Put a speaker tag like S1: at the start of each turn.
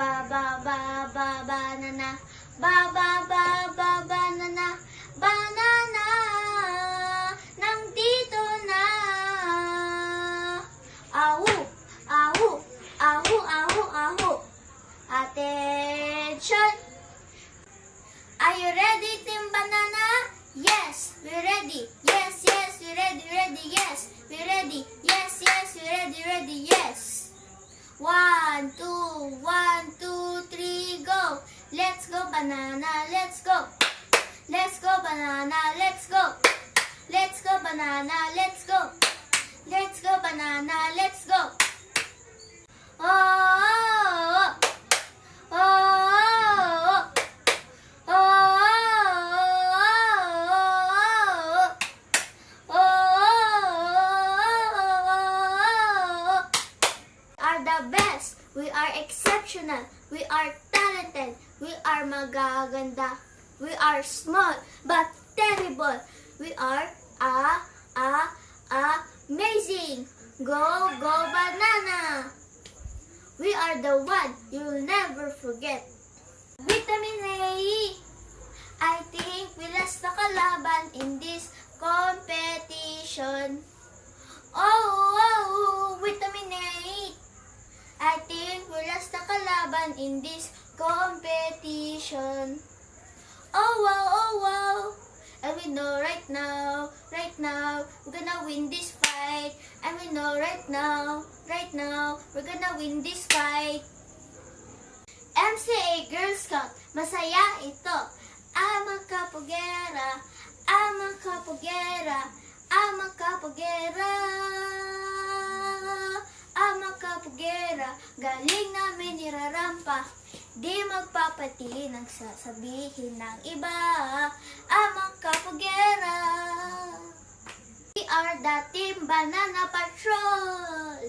S1: Ba ba ba ba banana. Ba ba ba ba banana. Banana ng tito na. Ahu, ahu, ahu, ahu, ahu. Attention! Are you ready, Team Banana? Yes, we're ready. Yes, yes, we're ready, ready. Yes, we're ready. Yes, yes, we're ready, ready. Yes. 1, 2, 1, 2, 3, go. Let's go, banana, let's go. Let's go, banana, let's go. Let's go, banana, let's go. Let's go, banana, let's go. Oh, oh, oh, oh, oh, oh, oh, are the best. We are exceptional. We are talented. We are magaganda. We are small but terrible. We are amazing. Go, go, banana. We are the one you'll never forget. Vitamin A. I think we lost the kalaban in this competition. Oh, Vitamin A. I think we lost the kalaban in this competition. Oh wow. And we know right now, we're gonna win this fight. And we know right now, we're gonna win this fight. MCA Girl Scout, masaya ito. Amang kapugera, amang kapugera, amang kapugera. Amang kapugera, galing namin nirarampa. Di magpapati ng sasabihin ng iba. Amang kapugera. We are the Team Banana Patrol.